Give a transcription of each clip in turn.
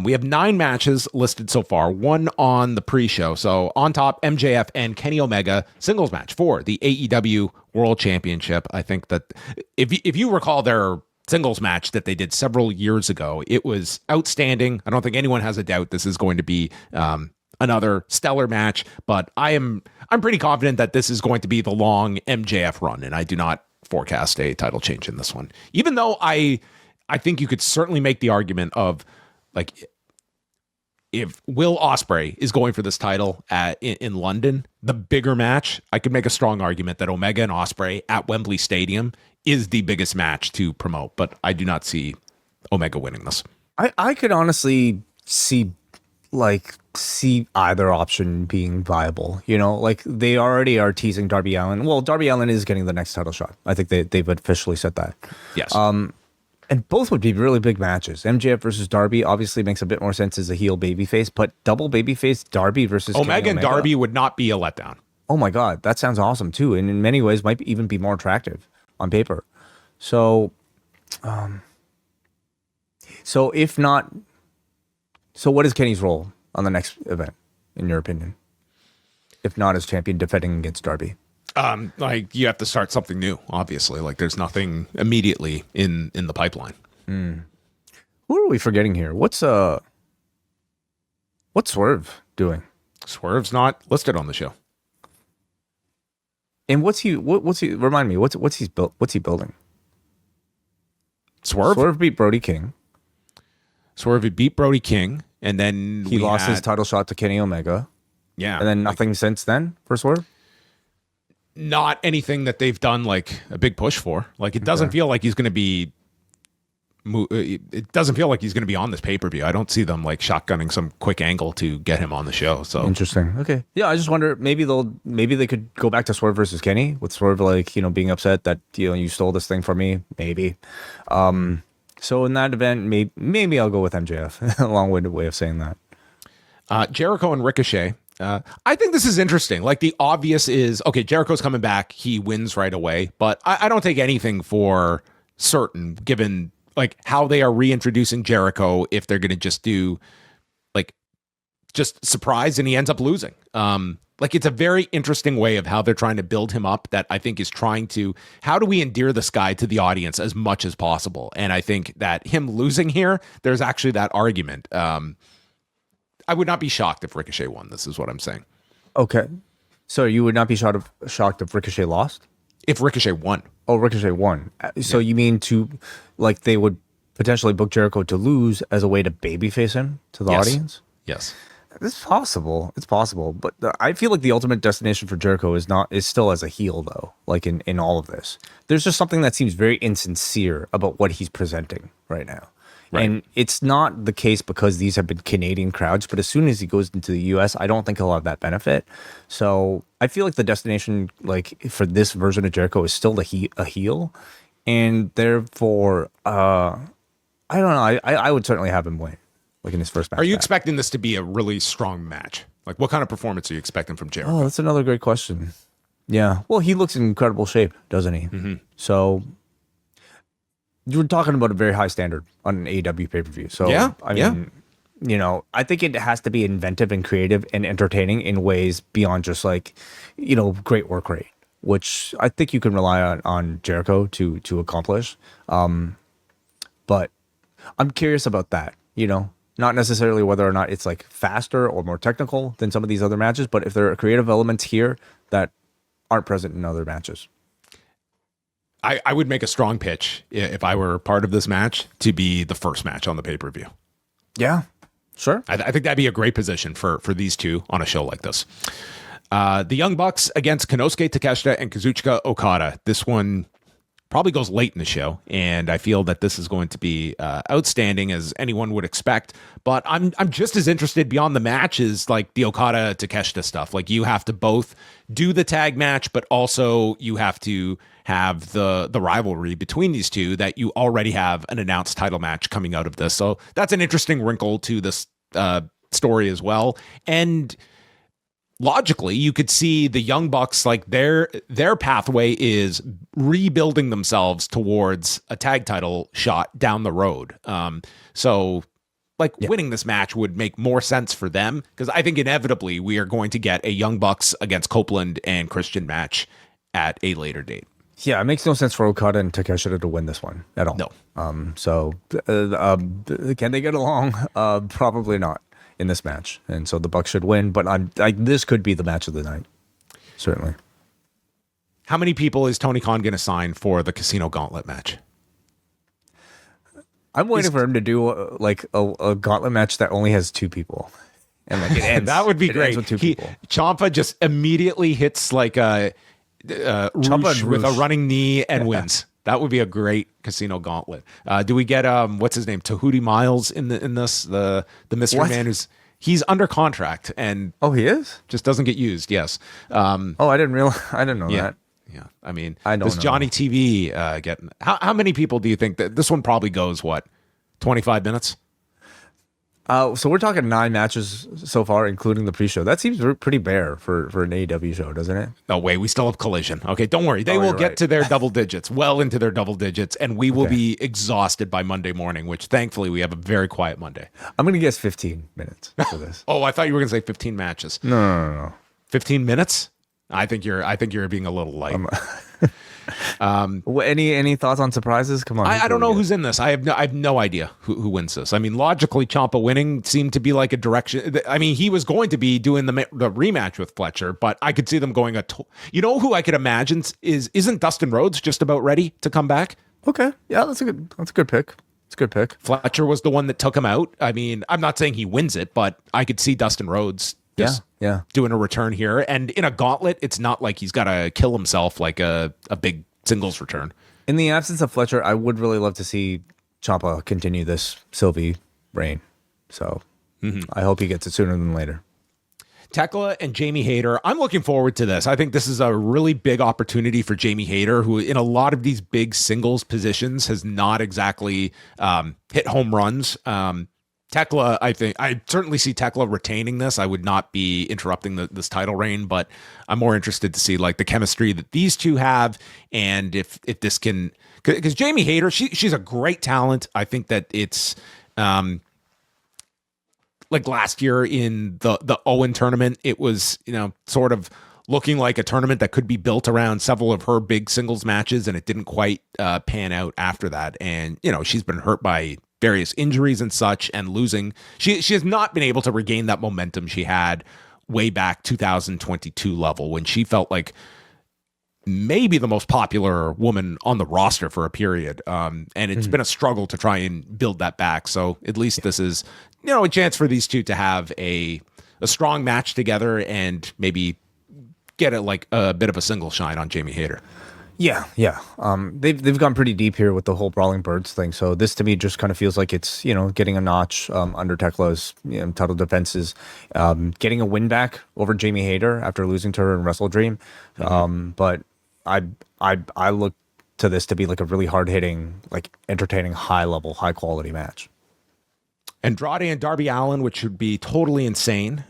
We have 9 matches listed so far, 1 on the pre-show. So on top, MJF and Kenny Omega singles match for the AEW World Championship. I think that if you recall their singles match that they did several years ago, it was outstanding. I don't think anyone has a doubt this is going to be another stellar match, but I'm pretty confident that this is going to be the long MJF run, and I do not forecast a title change in this one. Even though I think you could certainly make the argument of, like, if Will Ospreay is going for this title in London, the bigger match, I could make a strong argument that Omega and Ospreay at Wembley Stadium is the biggest match to promote, but I do not see Omega winning this. I could honestly see either option being viable. You know, like, they already are teasing Darby Allin. Well, Darby Allin is getting the next title shot. I think they've officially said that. Yes. And both would be really big matches. MJF versus Darby obviously makes a bit more sense as a heel babyface, but double babyface Darby versus Omega and Darby would not be a letdown. Oh my God, that sounds awesome too, and in many ways might even be more attractive on paper. So, if not, what is Kenny's role on the next event, in your opinion? If not as champion defending against Darby? Like, you have to start something new, obviously. Like, there's nothing immediately in the pipeline. Who are we forgetting here? What's Swerve doing? Swerve's not listed on the show. And what's he remind me, what's he building? Swerve beat Brody King. Swerve beat Brody King, and then he lost his title shot to Kenny Omega. Yeah. And then nothing since then for Swerve? Not anything that they've done like a big push for. Like, it doesn't feel like he's going to be. It doesn't feel like he's going to be on this pay-per-view. I don't see them like shotgunning some quick angle to get him on the show. So interesting. Okay, yeah. I just wonder, maybe they could go back to Swerve versus Kenny, with Swerve, like, you know, being upset that, you know, you stole this thing from me. Maybe. So in that event, maybe I'll go with MJF. A long-winded way of saying that. Jericho and Ricochet. I think this is interesting. Like, the obvious is, okay, Jericho's coming back. He wins right away. But I don't take anything for certain, given like how they are reintroducing Jericho, if they're going to just do like just surprise and he ends up losing. Like, it's a very interesting way of how they're trying to build him up, that I think is trying to, how do we endear this guy to the audience as much as possible? And I think that him losing here, there's actually that argument. I would not be shocked if Ricochet won. This is what I'm saying. Okay. So you would not be shocked if Ricochet lost? If Ricochet won. Oh, Ricochet won. So you mean like, they would potentially book Jericho to lose as a way to babyface him to the audience? Yes. It's possible. It's possible. But I feel like the ultimate destination for Jericho is still as a heel, though, like in all of this. There's just something that seems very insincere about what he's presenting right now. Right. And it's not the case because these have been Canadian crowds, but as soon as he goes into the US, I don't think he'll have that benefit. So I feel like the destination, like, for this version of Jericho is still a heel. And therefore, I don't know. I would certainly have him win, like, in his first match. Are you expecting this to be a really strong match? Like, what kind of performance are you expecting from Jericho? Oh, that's another great question. Yeah. Well, he looks in incredible shape, doesn't he? Mm-hmm. So you were talking about a very high standard on an AEW pay-per-view. So, yeah, I mean, you know, I think it has to be inventive and creative and entertaining in ways beyond just, like, you know, great work rate, which I think you can rely on Jericho to accomplish. But I'm curious about that, you know, not necessarily whether or not it's like faster or more technical than some of these other matches, but if there are creative elements here that aren't present in other matches. I would make a strong pitch if I were part of this match to be the first match on the pay-per-view. Yeah, sure. I think that'd be a great position for these two on a show like this. The Young Bucks against Konosuke Takeshita and Kazuchika Okada. This one probably goes late in the show, and I feel that this is going to be outstanding as anyone would expect. But I'm just as interested beyond the match as like the Okada Takeshita stuff. Like, you have to both do the tag match, but also you have to have the rivalry between these two, that you already have an announced title match coming out of this. So that's an interesting wrinkle to this story as well. And logically, you could see the Young Bucks, like, their pathway is rebuilding themselves towards a tag title shot down the road. So like winning this match would make more sense for them, because I think inevitably we are going to get a Young Bucks against Copeland and Christian match at a later date. Yeah, it makes no sense for Okada and Takeshita to win this one at all. No. Can they get along? Probably not in this match, and so the Bucks should win. But this could be the match of the night, certainly. How many people is Tony Khan going to sign for the Casino Gauntlet match? I'm waiting for him to do a gauntlet match that only has 2 people, and like it ends. That would be great. With 2 people. Ciampa just immediately hits like a Roosh with a running knee and wins. That would be a great Casino Gauntlet. Do we get what's his name, Tahuti Miles in this the mystery man he's under contract and he is just doesn't get used. Yes. I didn't know that. Yeah, I mean, I don't does know. Johnny TV getting? How many people do you think that this one probably goes? 25 minutes? So we're talking 9 matches so far, including the pre-show. That seems pretty bare for an AEW show, doesn't it? No way, we still have Collision. Okay, don't worry. They will get to their double digits, well into their double digits, and we will be exhausted by Monday morning, which thankfully we have a very quiet Monday. I'm going to guess 15 minutes for this. Oh, I thought you were going to say 15 matches. No. 15 minutes? I think you're being a little light. Any thoughts on surprises? Come on. I don't know who's in this. I have no idea who wins this. I mean, logically, Ciampa winning seemed to be like a direction. I mean, he was going to be doing the rematch with Fletcher, but I could see them going you know who I could imagine isn't Dustin Rhodes just about ready to come back? Okay, yeah, that's a good pick. It's a good pick. Fletcher was the one that took him out. I mean, I'm not saying he wins it, but I could see Dustin Rhodes doing a return here. And in a gauntlet, it's not like he's got to kill himself like a big singles return. In the absence of Fletcher, I would really love to see Ciampa continue this Sylvie reign. So I hope he gets it sooner than later. Tekla and Jamie Hayter, I'm looking forward to this. I think this is a really big opportunity for Jamie Hayter, who in a lot of these big singles positions has not exactly hit home runs. Tekla, I think I certainly see Tekla retaining this. I would not be interrupting this title reign, but I'm more interested to see like the chemistry that these two have, and if this can, because Jamie Hayter, she's a great talent. I think that it's like last year in the Owen tournament, it was sort of looking like a tournament that could be built around several of her big singles matches, and it didn't quite pan out after that. And she's been hurt by various injuries and such, and losing. She has not been able to regain that momentum she had way back 2022 level, when she felt like maybe the most popular woman on the roster for a period. And it's been a struggle to try and build that back. So at least this is, a chance for these two to have a strong match together and maybe get a bit of a single shine on Jamie Hayter. Yeah. They've gone pretty deep here with the whole Brawling Birds thing. So this to me just kind of feels like it's getting a notch under Tekla's title defenses, getting a win back over Jamie Hayter after losing to her in Wrestle Dream. But I look to this to be like a really hard hitting, like entertaining, high level, high quality match. Andrade and Darby Allin, which would be totally insane.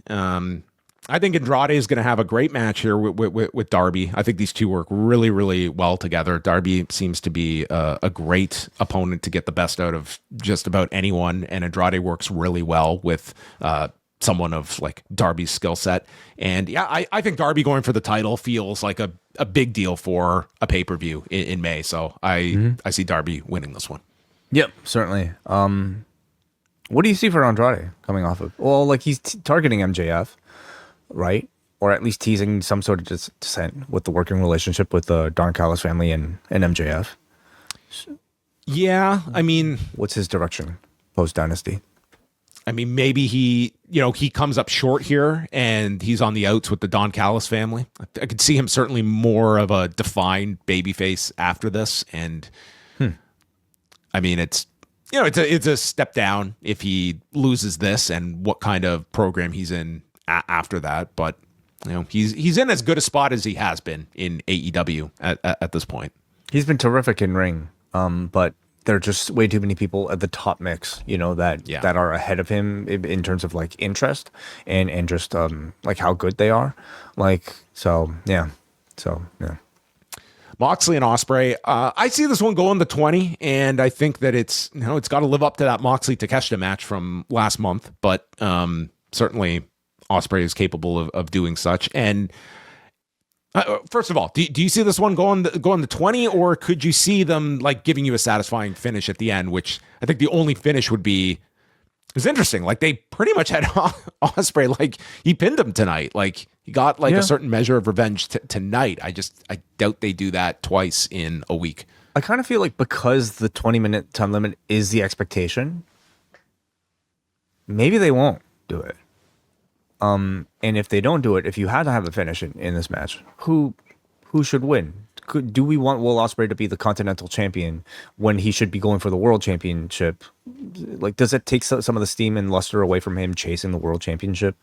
I think Andrade is going to have a great match here with Darby. I think these two work really, really well together. Darby seems to be a great opponent to get the best out of just about anyone, and Andrade works really well with someone of like Darby's skill set. And yeah, I think Darby going for the title feels like a big deal for a pay-per-view in May. So I see Darby winning this one. Yep, certainly. What do you see for Andrade coming off of? Well, like he's targeting MJF. Right? Or at least teasing some sort of dissent with the working relationship with the Don Callis family and MJF. Yeah, I mean... What's his direction post-Dynasty? I mean, maybe he comes up short here and he's on the outs with the Don Callis family. I could see him certainly more of a defined babyface after this. And I mean, it's a step down if he loses this and what kind of program he's in after that, but he's in as good a spot as he has been in AEW at this point. He's been terrific in ring, but there are just way too many people at the top mix, that are ahead of him in terms of like interest and just like how good they are, like so yeah. Moxley and Ospreay. I see this one going to 20, and I think that it's got to live up to that Moxley Takeshita match from last month, but certainly Ospreay is capable of doing such. And first of all, do you see this one going to 20, or could you see them like giving you a satisfying finish at the end, which I think the only finish would be. It's interesting. Like they pretty much had Ospreay, like he pinned him tonight. Like he got like a certain measure of revenge tonight. I doubt they do that twice in a week. I kind of feel like because the 20-minute time limit is the expectation, maybe they won't do it. And if they don't do it, if you had to have a finish in this match, who should win? Do we want Will Ospreay to be the Continental Champion when he should be going for the World Championship? Like, does it take some of the steam and luster away from him chasing the World Championship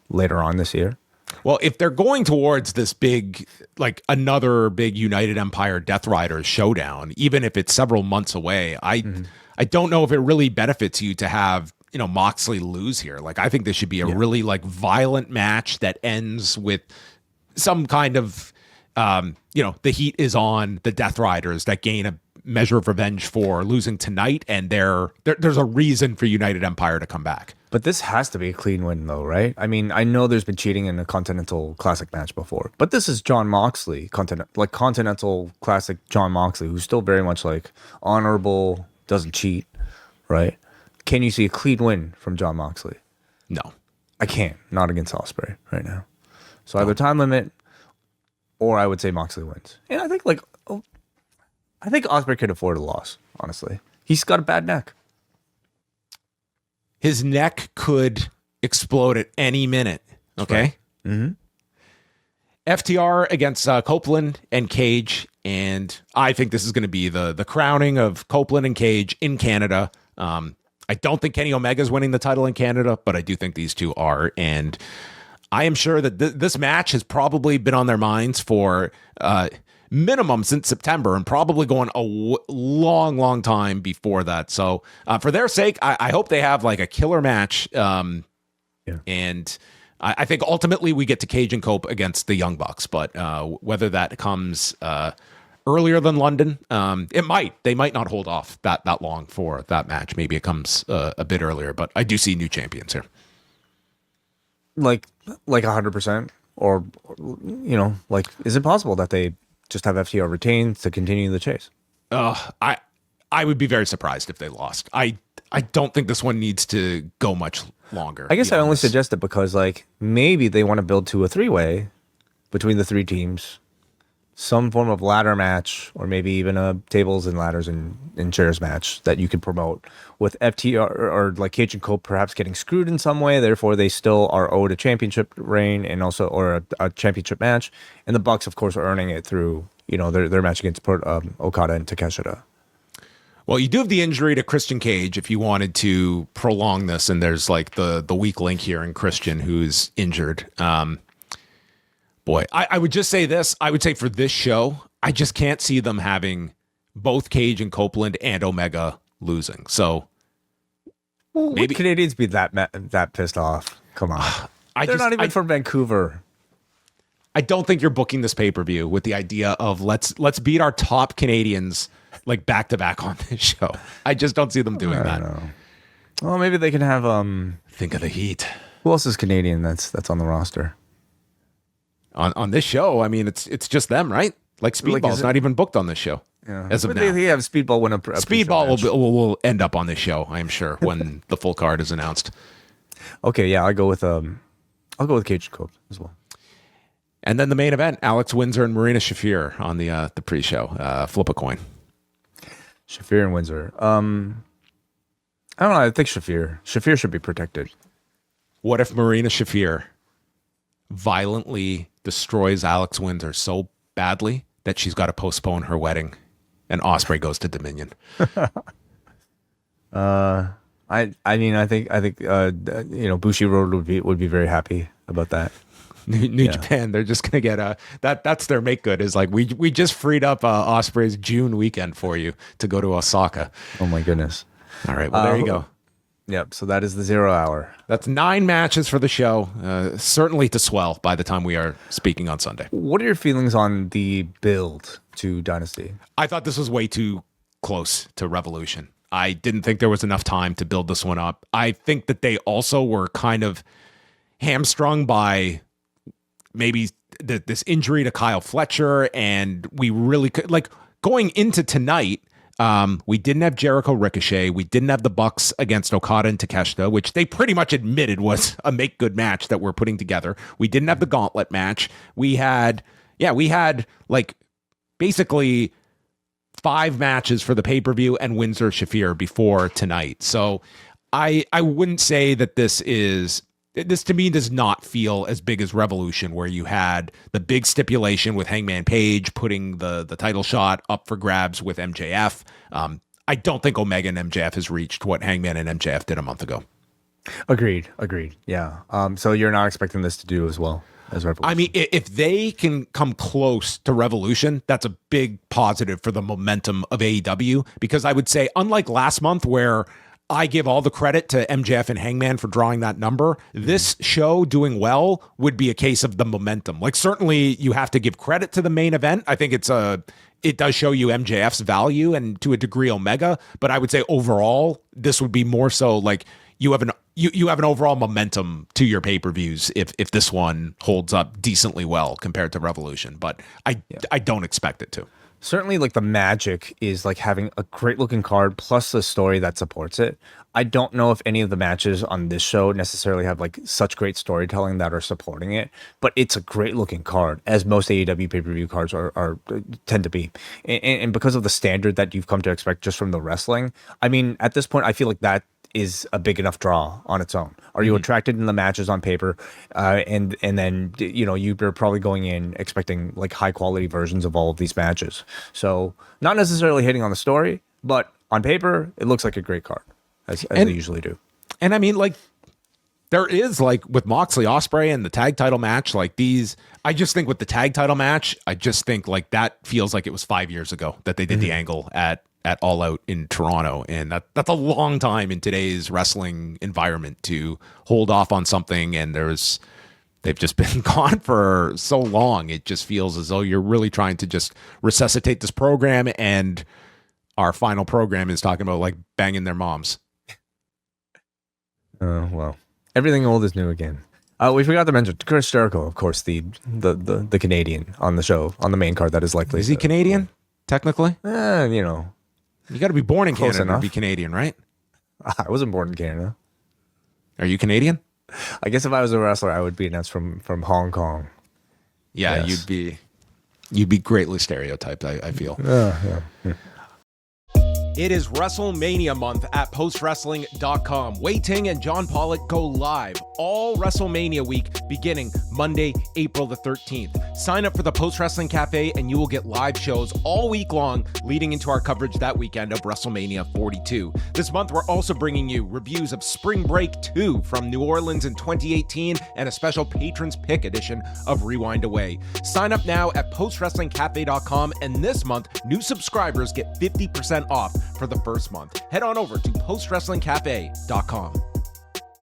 later on this year? Well, if they're going towards this big, like another big United Empire Death Riders showdown, even if it's several months away, I don't know if it really benefits you to have Moxley lose here. Like, I think this should be a really like violent match that ends with some kind of the heat is on the Death Riders that gain a measure of revenge for losing tonight, and there's a reason for United Empire to come back. But this has to be a clean win, though, right? I mean, I know there's been cheating in a Continental Classic match before, but this is John Moxley, Continental Classic John Moxley, who's still very much like honorable, doesn't cheat, right? Can you see a clean win from John Moxley? No, I can't. Not against Ospreay right now. So either time limit, or I would say Moxley wins. And I think Ospreay could afford a loss, honestly. He's got a bad neck. His neck could explode at any minute. Okay. Right. Mm-hmm. FTR against Copeland and Cage. And I think this is going to be the crowning of Copeland and Cage in Canada. I don't think Kenny Omega is winning the title in Canada, but I do think these two are. And I am sure that this match has probably been on their minds for minimum since September, and probably going a long time before that. So for their sake, I hope they have like a killer match. And I think ultimately we get to Cage and Cope against the Young Bucks, but whether that comes earlier than London, they might not hold off that long for that match. Maybe it comes a bit earlier, but I do see new champions here. Like 100%, or is it possible that they just have FTR retained to continue the chase? I would be very surprised if they lost. I don't think this one needs to go much longer. I guess I only suggest it because maybe they want to build to a 3-way between the three teams, some form of ladder match, or maybe even a tables and ladders and chairs match that you could promote with FTR or like Cage and Cope perhaps getting screwed in some way. Therefore, they still are owed a championship reign and also or a championship match. And the Bucks, of course, are earning it through their match against Okada and Takeshita. Well, you do have the injury to Christian Cage if you wanted to prolong this, and there's like the weak link here in Christian who's injured. Boy, I would just say this. I would say for this show, I just can't see them having both Cage and Copeland and Omega losing. So maybe Canadians be that pissed off. Come on, they're not even from Vancouver. I don't think you're booking this pay-per-view with the idea of let's beat our top Canadians like back to back on this show. I just don't see them doing that. Know. Well, maybe they can have think of the heat. Who else is Canadian that's on the roster? On this show, I mean, it's just them, right? Like Speedball's not even booked on this show as of now. They have Speedball win a Speedball will end up on this show, I am sure, when the full card is announced. Okay, yeah, I'll go with Cage and Cope as well. And then the main event: Alex Windsor and Marina Shafir on the pre-show. Flip a coin. Shafir and Windsor. I don't know. I think Shafir should be protected. What if Marina Shafir violently destroys Alex Windsor so badly that she's got to postpone her wedding, and Ospreay goes to Dominion? I mean, I think Bushiroad would be very happy about that. New Japan, they're just gonna get that's their make good, is like we just freed up Ospreay's June weekend for you to go to Osaka. Oh my goodness! All right, well there you go. Yep. So that is the 0 hour. That's 9 matches for the show. Certainly to swell by the time we are speaking on Sunday. What are your feelings on the build to Dynasty? I thought this was way too close to Revolution. I didn't think there was enough time to build this one up. I think that they also were kind of hamstrung by maybe this injury to Kyle Fletcher, and we really could, like, going into tonight, we didn't have Jericho Ricochet. We didn't have the Bucks against Okada and Takeshita, which they pretty much admitted was a make good match that we're putting together. We didn't have the gauntlet match. We had like basically 5 matches for the pay-per-view and Windsor Shafir before tonight. So I wouldn't say that this to me does not feel as big as Revolution, where you had the big stipulation with Hangman Page putting the title shot up for grabs with MJF. I don't think Omega and MJF has reached what Hangman and MJF did a month ago. Agreed. Yeah. So you're not expecting this to do as well as Revolution? I mean, if they can come close to Revolution, that's a big positive for the momentum of AEW, because I would say, unlike last month where I give all the credit to MJF and Hangman for drawing that number, this show doing well would be a case of the momentum. Like, certainly you have to give credit to the main event. I think it does show you MJF's value and to a degree Omega, but I would say overall this would be more so like you have an overall momentum to your pay-per-views if this one holds up decently well compared to Revolution, but I don't expect it to. Certainly, like, the magic is like having a great looking card plus the story that supports it. I don't know if any of the matches on this show necessarily have like such great storytelling that are supporting it, but it's a great looking card, as most AEW pay-per-view cards are tend to be. And because of the standard that you've come to expect just from the wrestling, I mean, at this point, I feel like that is a big enough draw on its own. Are you attracted in the matches on paper? And then, you know, you're probably going in expecting like high quality versions of all of these matches. So not necessarily hitting on the story, but on paper, it looks like a great card, as they usually do. And I mean, like, there is, like, with Moxley Ospreay and the tag title match, like these, I just think with the tag title match, I just think like that feels like it was 5 years ago that they did the angle at All Out in Toronto. And that's a long time in today's wrestling environment to hold off on something. And they've just been gone for so long. It just feels as though you're really trying to just resuscitate this program. And our final program is talking about like banging their moms. Oh, well, everything old is new again. We forgot to mention Chris Jericho, of course, the Canadian on the show, on the main card that is likely. Is he Canadian, technically? You know. You got to be born in Close Canada enough. to be Canadian, right? I wasn't born in Canada. Are you Canadian? I guess if I was a wrestler, I would be, and that's from Hong Kong. Yeah, Yes. you'd be greatly stereotyped, I feel. Yeah. It is WrestleMania month at postwrestling.com. Wei Ting and John Pollock go live all WrestleMania week beginning Monday, April the 13th. Sign up for the Post Wrestling Cafe and you will get live shows all week long leading into our coverage that weekend of WrestleMania 42. This month, we're also bringing you reviews of Spring Break 2 from New Orleans in 2018 and a special Patrons Pick edition of Rewind Away. Sign up now at postwrestlingcafe.com, and this month, new subscribers get 50% off for the first month. Head on over to postwrestlingcafe.com.